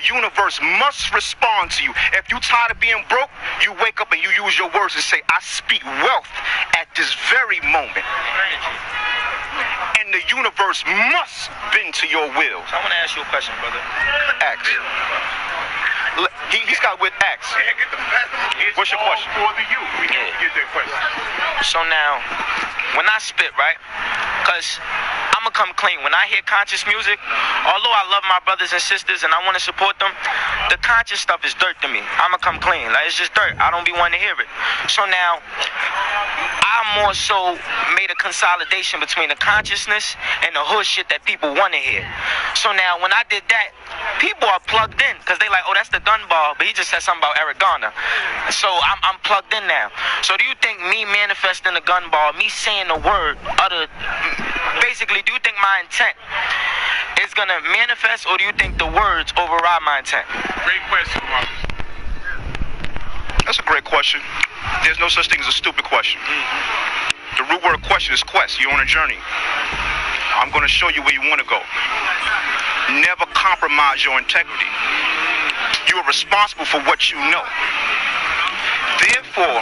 universe must respond to you. If you tired of being broke, you wake up and you use your words and say, I speak wealth at this very moment. And the universe must bend to your will. So I want to ask you a question, brother. Ask. He's got with ask. What's your question? For the youth. We need to get that question. So now, when I spit, right? Because I'm going to come clean. When I hear conscious music, although I love my brothers and sisters and I want to support them, the conscious stuff is dirt to me. I'm going to come clean. Like, it's just dirt. I don't be wanting to hear it. So now, I more so made a consolidation between the consciousness and the hood shit that people want to hear. So now, when I did that, people are plugged in because they like, oh, that's the gun ball, but he just said something about Eric Garner. So I'm plugged in now. So do you think me manifesting the gun ball, me saying the word, basically, do you think my intent is going to manifest, or do you think the words override my intent? Great question, Marcus. That's a great question. There's no such thing as a stupid question. The root word question is quest. You're on a journey. I'm going to show you where you want to go. Never compromise your integrity. You are responsible for what you know. Therefore,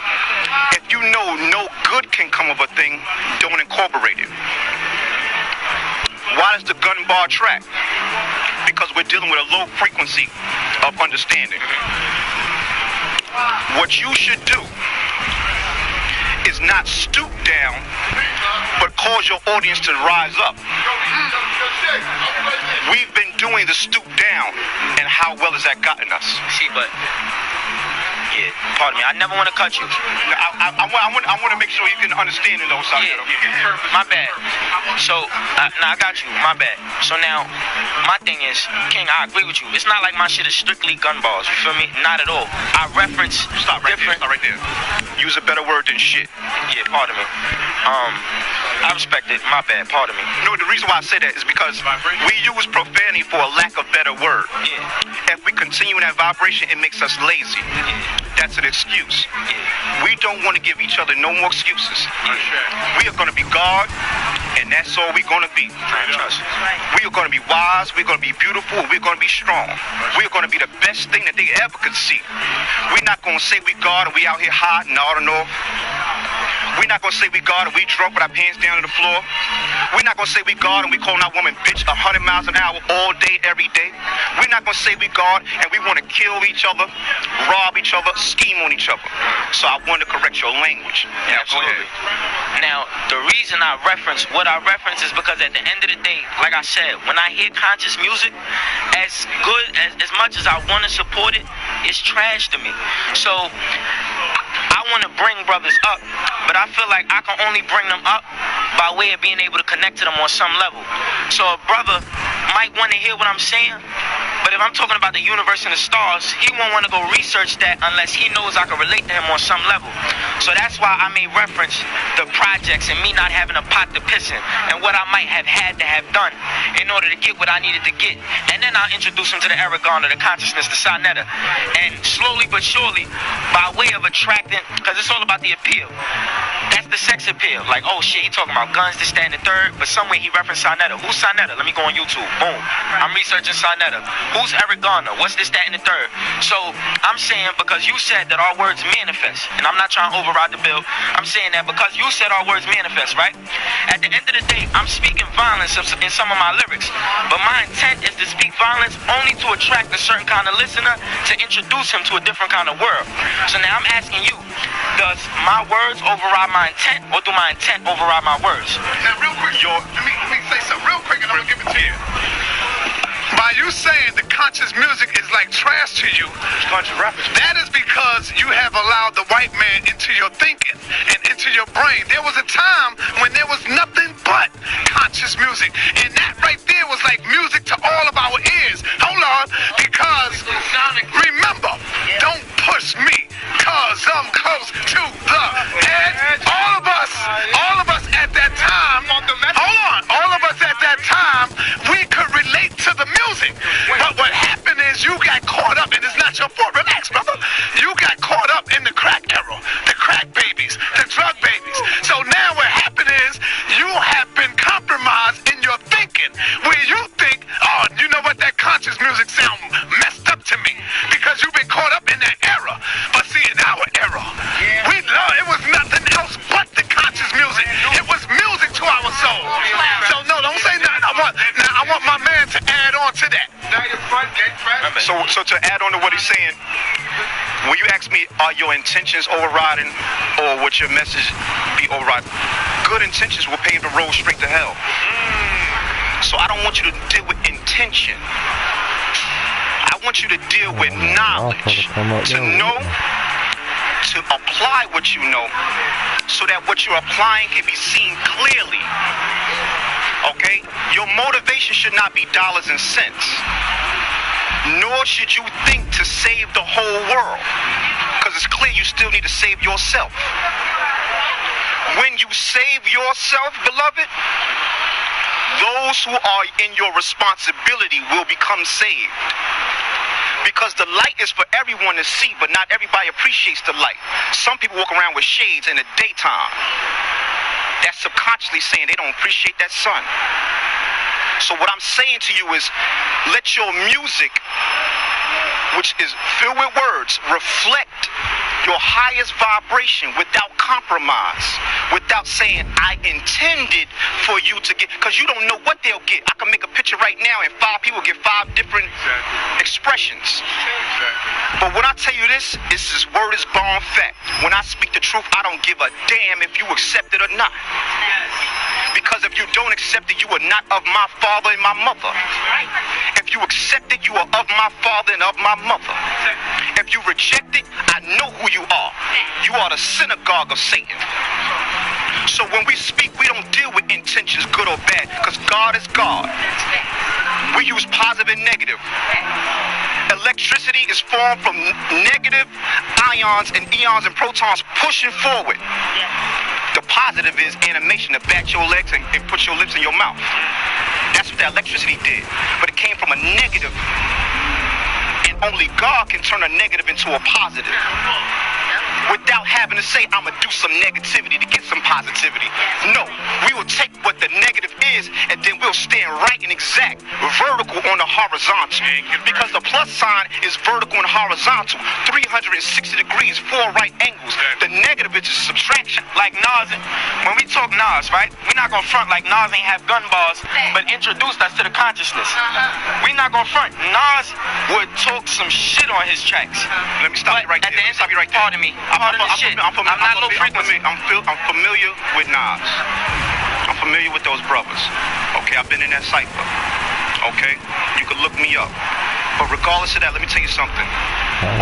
if you know no good can come of a thing, don't incorporate it. Why does the gun bar track? Because we're dealing with a low frequency of understanding. What you should do is not stoop down, but cause your audience to rise up. We've been doing the stoop down, and how well has that gotten us? See, but yeah, pardon me. I never want to cut you. I want to make sure you can understand it, though. My bad. So, I got you. My bad. So now, my thing is, King, I agree with you. It's not like my shit is strictly gun balls. You feel me? Not at all. I reference different. Stop right there. Use a better word than shit. Yeah, pardon me. I respect it. My bad. Pardon me. No, the reason why I say that is because we use profanity for a lack of better word. Yeah. If we continue in that vibration, it makes us lazy. That's an excuse. We don't want to give each other no more excuses. We are going to be God, and that's all we're going to be. We are going to be wise, we're going to be beautiful, we're going to be strong. We're going to be the best thing that they ever could see. We're not going to say we God and we out here hiding all the north. We're not going to say we God and we drunk with our pants down to the floor. We're not going to say we God and we calling our woman bitch 100 miles an hour all day, every day. We're not going to say we God and we want to kill each other, rob each other, scheme on each other. So I want to correct your language. Absolutely. Now, the reason I reference what I reference is because at the end of the day, like I said, when I hear conscious music, as much as I want to support it, it's trash to me. So I want to bring brothers up, but I feel like I can only bring them up by way of being able to connect to them on some level. So a brother might want to hear what I'm saying, but if I'm talking about the universe and the stars, he won't want to go research that unless he knows I can relate to him on some level. So that's why I made reference the projects and me not having a pot to piss in and what I might have had to have done in order to get what I needed to get. And then I'll introduce him to the Eric Garner, the consciousness, the Sonetta. And slowly but surely, by way of attracting, because it's all about the appeal. That's the sex appeal. Like, oh shit, he talking about guns, this, that, and the third, but somewhere he referenced Sonetta. Who's Sonetta? Let me go on YouTube. Boom. I'm researching Sonetta. Who's Eric Garner? What's this, that, and the third? So I'm saying because you said that our words manifest, and I'm not trying to override the bill. I'm saying that because you said our words manifest, right? At the end of the day, I'm speaking violence in some of my lyrics, but my intent is to speak violence only to attract a certain kind of listener, to introduce him to a different kind of world. So now I'm asking you, does my words override my intent, or do my intent override my words? Now, real quick, let me say something real quick, and I'm gonna give it to you. By you saying the conscious music is like trash to you, that is because you have allowed the white man into your thinking and into your brain. There was a time when there was nothing but conscious music, and that right there was like music to all of our ears. Hold on, because remember, don't push me, cause I'm close to the edge. All of us at that time, all of us at that time, we could relate to the music. But what happened is you got caught up, and it's not your fault. Relax, brother. You got caught up in the crack era, the crack babies, the drug babies. So now what happened is you have been compromised in your thinking, where you think, oh, you know what, that conscious music sound messed up So to add on to what he's saying, when you ask me, are your intentions overriding or would your message be overriding? Good intentions will pave the road straight to hell. So I don't want you to deal with intention. I want you to deal with knowledge. To know, to apply what you know, so that what you're applying can be seen clearly. Okay? Your motivation should not be dollars and cents. Nor should you think to save the whole world. Because it's clear you still need to save yourself. When you save yourself, beloved, those who are in your responsibility will become saved. Because the light is for everyone to see, but not everybody appreciates the light. Some people walk around with shades in the daytime. That's subconsciously saying they don't appreciate that sun. So what I'm saying to you is, let your music, which is filled with words, reflect your highest vibration without compromise, without saying, I intended for you to get, because you don't know what they'll get. I can make a picture right now and 5 people get 5 different expressions. But when I tell you this word is born fact. When I speak the truth, I don't give a damn if you accept it or not. Because if you don't accept it, you are not of my father and my mother. If you accept it, you are of my father and of my mother. If you reject it, I know who you are. You are the synagogue of Satan. So when we speak, we don't deal with intentions, good or bad, because God is God. We use positive and negative. Electricity is formed from negative ions and eons and protons pushing forward. The positive is animation, to bat your legs and put your lips in your mouth. That's what that electricity did. But it came from a negative. And only God can turn a negative into a positive. Without having to say, I'm going to do some negativity to get some positivity. No, we will take what the negative is and then we'll stand right and exact, vertical on the horizontal. Because the plus sign is vertical and horizontal, 360 degrees, 4 right angles. The negative is just subtraction. Like Nas, when we talk Nas, right? We're not going to front like Nas ain't have gun bars, but introduced us to the consciousness. We're not going to front. Nas would talk some shit on his tracks. Let me stop you right there. Stop you right there. Pardon me. I'm familiar with Nas. I'm familiar with those brothers. Okay, I've been in that cipher. Okay, you can look me up. But regardless of that, let me tell you something.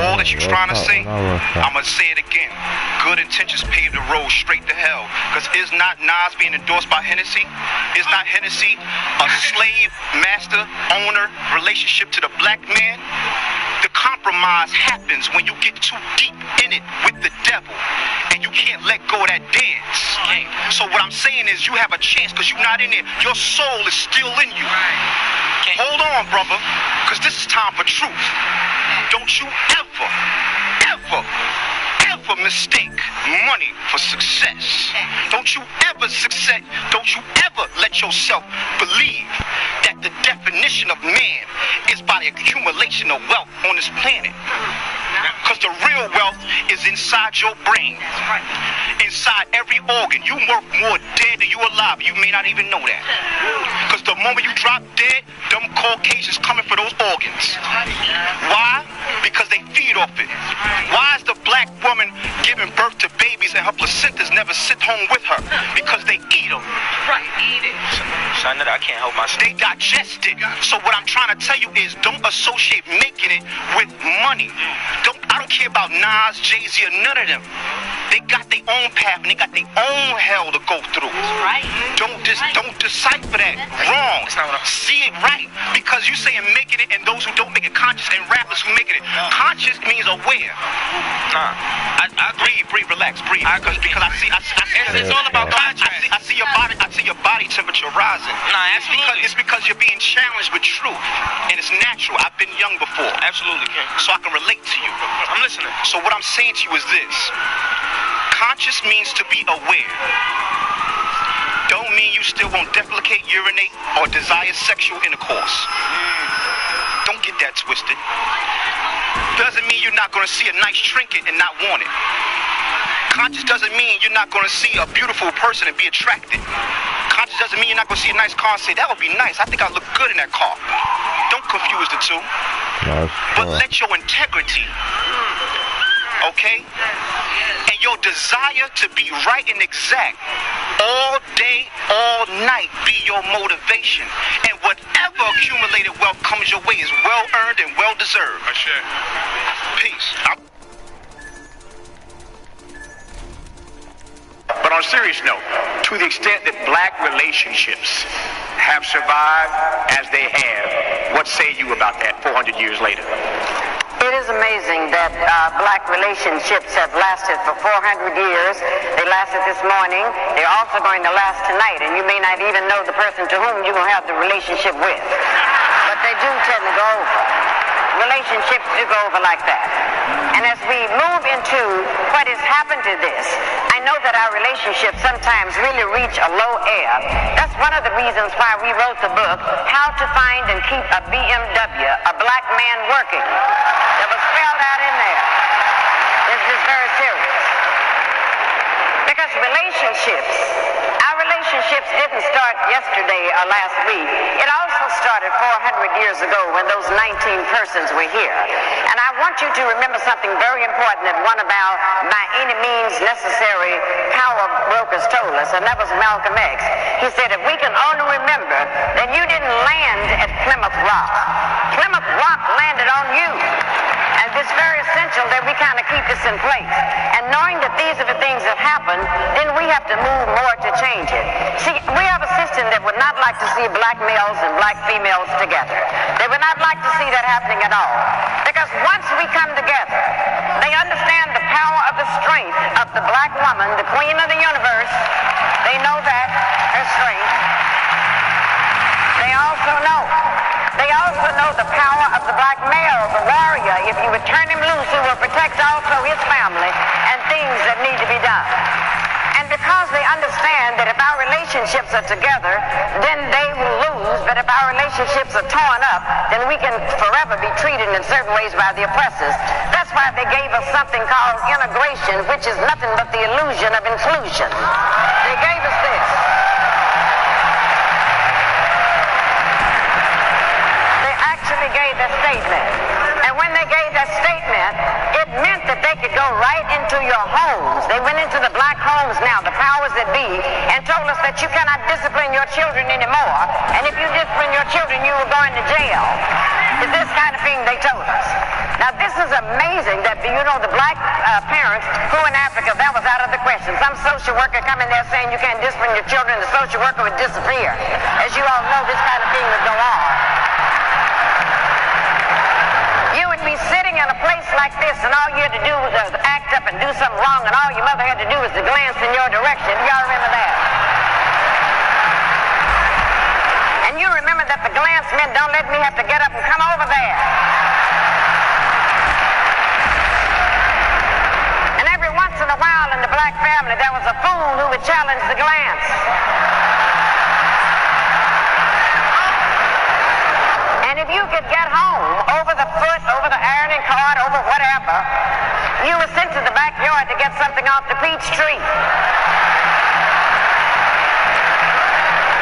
All that you're trying to say, I'm going to say it again. Good intentions pave the road straight to hell. Because is not Nas being endorsed by Hennessy? Is not Hennessy a slave, master, owner relationship to the black man? The compromise happens when you get too deep in it with the devil and you can't let go of that dance. So what I'm saying is you have a chance because you're not in it. Your soul is still in you. Hold on, brother, because this is time for truth. Don't you ever mistake money for success. Don't you ever let yourself believe that the definition of man is by the accumulation of wealth on this planet. Because the real wealth is inside your brain, inside every organ. You work more dead than you alive. You may not even know that. Because the moment you drop dead, them Caucasians coming for those organs. Why? Because they feed off it. Why is the black woman giving birth to babies and her placentas never sit home with her? Because they eat them. Right, eat it. Son, I can't help myself. They digest it. So what I'm trying to tell you is don't associate making it with money. I don't care about Nas, Jay-Z, or none of them. They got their own path and they got their own hell to go through. Right. Don't decipher that wrong. See it right. Because you saying making it and those who don't make it conscious and rappers who making it. Conscious means aware. Nah. I agree. Breathe, relax, breathe. Because I see it's all about contrast. I see your body temperature rising. Nah, absolutely. It's because you're being challenged with truth. And it's natural. I've been young before. Absolutely, King. So I can relate to you. I'm listening. So what I'm saying to you is this. Conscious means to be aware. Don't mean you still won't defecate, urinate, or desire sexual intercourse. Don't get that twisted. Doesn't mean you're not going to see a nice trinket and not want it. Conscious doesn't mean you're not going to see a beautiful person and be attracted. Conscious doesn't mean you're not going to see a nice car and say, that would be nice. I think I look good in that car. Don't confuse the two. but let your integrity, okay, and your desire to be right and exact all day, all night be your motivation. And whatever accumulated wealth comes your way is well earned and well deserved. Peace. But on a serious note, to the extent that black relationships have survived as they have, what say you about that 400 years later? It is amazing that black relationships have lasted for 400 years. They lasted this morning. They're also going to last tonight, and you may not even know the person to whom you're going to have the relationship with. But they do tend to go over. Relationships do go over like that. And as we move into what has happened to this, I know that our relationships sometimes really reach a low ebb. That's one of the reasons why we wrote the book, How to Find and Keep a BMW, a Black Man Working. That was spelled out in there. This is very serious. Because relationships, our relationships didn't start yesterday or last week. It also started 400 years ago when those 19 persons were here. And I want you to remember something very important that one of our by any means necessary power brokers told us, and that was Malcolm X. He said, if we can only remember that you didn't land at Plymouth Rock. Plymouth Rock landed on you. And it's very essential that we kind of keep this in place. And knowing that these are the things that happen, then we have to move more to change it. See, we have a system that would not like to see black males and black females together. They would not like to see that happening at all. Because once we come together, they understand the power of the strength of the black woman, the queen of the universe. They know that, her strength. They also know the power of the black male, the warrior. If you would turn him loose, he will protect also his family and things that need to be done. And because they understand that if our relationships are together, then they will lose. But if our relationships are torn up, then we can forever be treated in certain ways by the oppressors. That's why they gave us something called integration, which is nothing but the illusion of inclusion. They gave us this. They gave that statement. And when they gave that statement, it meant that they could go right into your homes. They went into the black homes now, the powers that be, and told us that you cannot discipline your children anymore. And if you discipline your children, you will go into jail. It's this kind of thing they told us. Now, this is amazing that, you know, the black parents who in Africa, that was out of the question. Some social worker come in there saying you can't discipline your children, the social worker would disappear. As you all know, this kind of thing would go on. You would be sitting in a place like this, and all you had to do was act up and do something wrong, and all your mother had to do was to glance in your direction. Y'all remember that? And you remember that the glance meant, don't let me have to get up and come over there. And every once in a while in the black family, there was a fool who would challenge the glance. And if you could get home over the foot, over the ironing cart, over whatever, you were sent to the backyard to get something off the peach tree.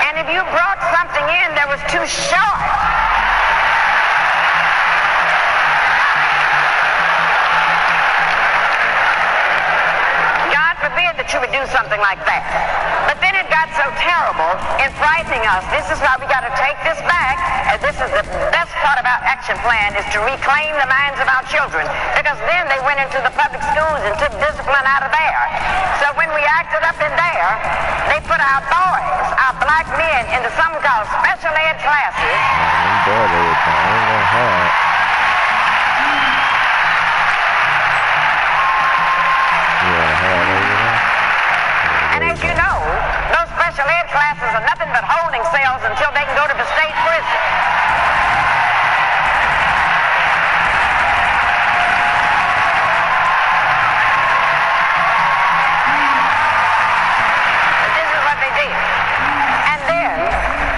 And if you brought something in that was too short, God forbid that you would do something like that. But then it got so terrible in frightening us. This is why we got to take this back. And this is the best part of our action plan, is to reclaim the minds of our children. Because then they went into the public schools and took discipline out of there. So when we acted up in there, they put our boys, our black men, into something called special ed classes. And as you know, those special ed classes are nothing but holding cells until they can go to the state prison. But this is what they did. And then,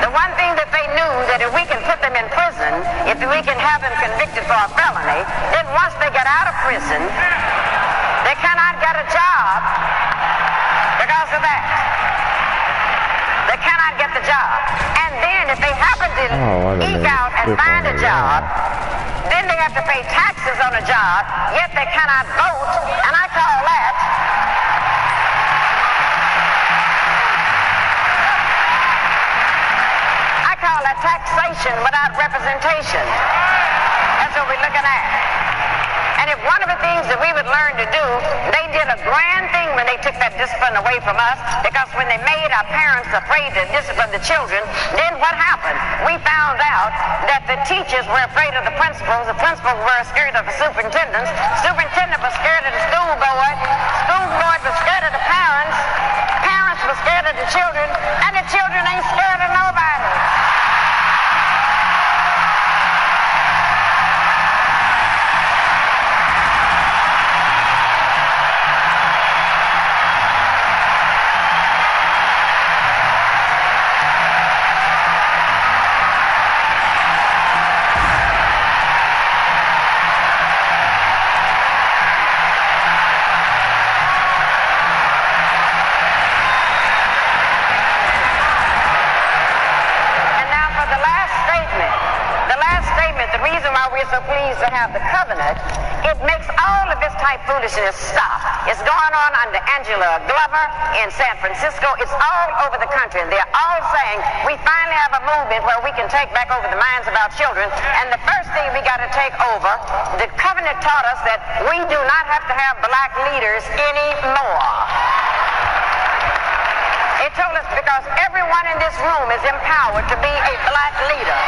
the one thing that they knew, that if we can put them in prison, if we can have them convicted for a felony, then once they get out of prison, they cannot get a job because of that. They cannot get the job. And then if they happen to eke out and find a job, then they have to pay taxes on a job, yet they cannot vote, and I call that taxation without representation. That's what we're looking at. And if one of the things that we would learn to do, they did a grand thing when they took that discipline away from us, because when they made our parents afraid to discipline the children, then what happened? We found out that the teachers were afraid of the principals were scared of the superintendents was scared of the school board was scared of the parents were scared of the children, and the children ain't scared of nobody. So pleased to have the covenant, it makes all of this type foolishness stop. It's going on under Angela Glover in San Francisco. It's all over the country. And they're all saying we finally have a movement where we can take back over the minds of our children. And the first thing we got to take over, the covenant taught us that we do not have to have black leaders anymore. It told us because everyone in this room is empowered to be a black leader.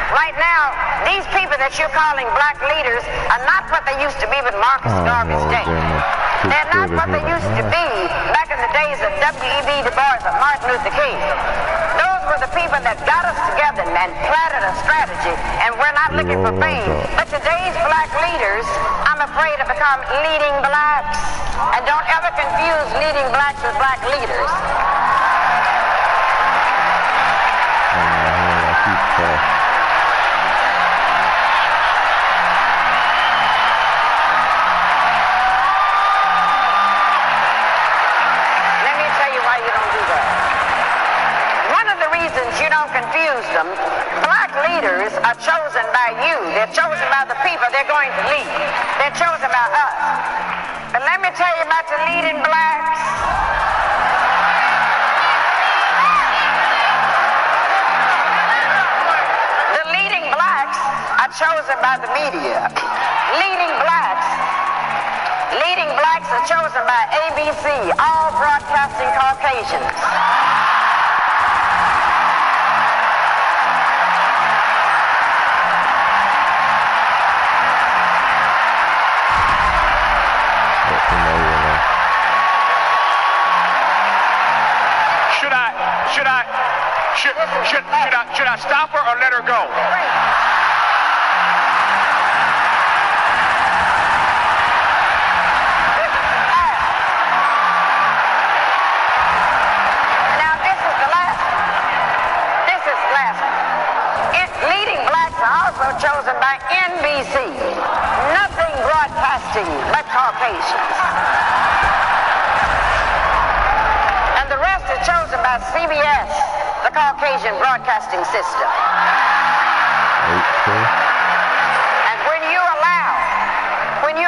Right now, these people that you're calling black leaders are not what they used to be with Marcus Garvey's day. They're not what they used to be back in the days of W.E.B. Du Bois and Martin Luther King. Those were the people that got us together and planted a strategy, and we're not looking for fame. But today's black leaders, I'm afraid, have become leading blacks. And don't ever confuse leading blacks with black leaders. You don't confuse them. Black leaders are chosen by you. They're chosen by the people they're going to lead. They're chosen by us. But let me tell you about the leading blacks. The leading blacks are chosen by the media. Leading blacks are chosen by ABC, all broadcasting Caucasians. Should I stop her or let her go? Now this is the last. Leading blacks are also chosen by NBC. Nothing broadcasting but Caucasians. And the rest are chosen by CBS, the Caucasian broadcasting system. And when you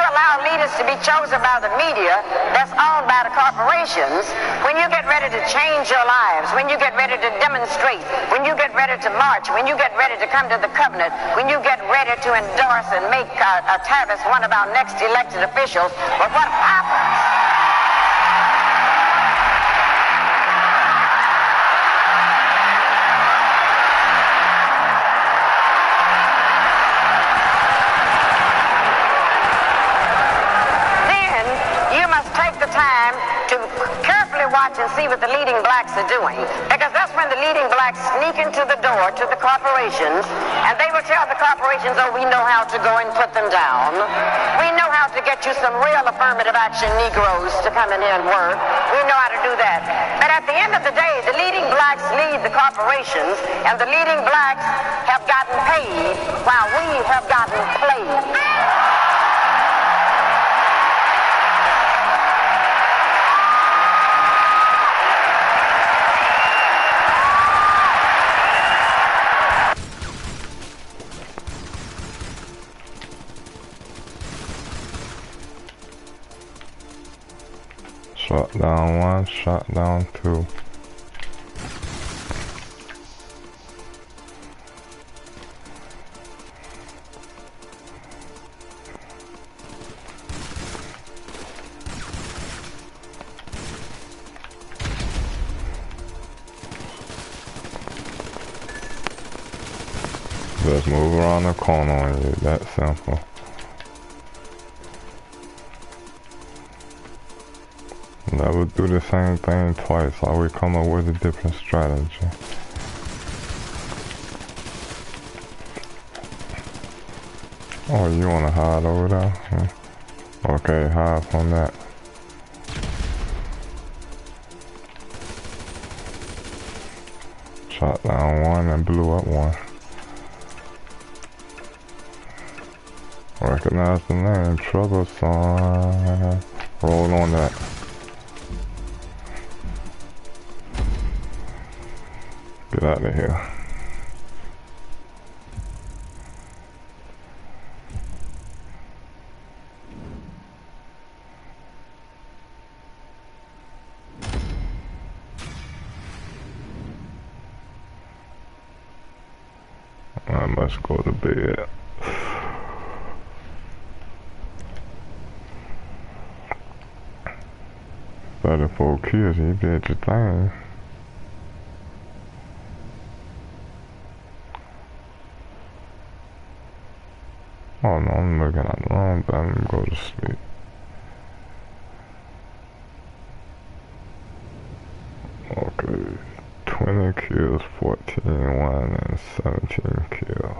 allow leaders to be chosen by the media that's owned by the corporations, when you get ready to change your lives, when you get ready to demonstrate, when you get ready to march, when you get ready to come to the covenant, when you get ready to endorse and make Tavis one of our next elected officials, well, what happens? Carefully watch and see what the leading blacks are doing. Because that's when the leading blacks sneak into the door to the corporations, and they will tell the corporations, oh, we know how to go and put them down. We know how to get you some real affirmative action Negroes to come in here and work. We know how to do that. But at the end of the day, the leading blacks lead the corporations, and the leading blacks have gotten paid while we have gotten played. Shot down one, shot down two. Just move around the corner on you, that simple. Never do the same thing twice, always come up with a different strategy. Oh, you wanna hide over there? Okay, hide from that. Shot down one and blew up one. Recognize the name, Troublesome. Roll on that. Get out of here. I must go to bed. Better for kids, you did your thing. Oh no, I'm looking at the wrong button and go to sleep. Okay, 20 kills, 14 won, and 17 kills.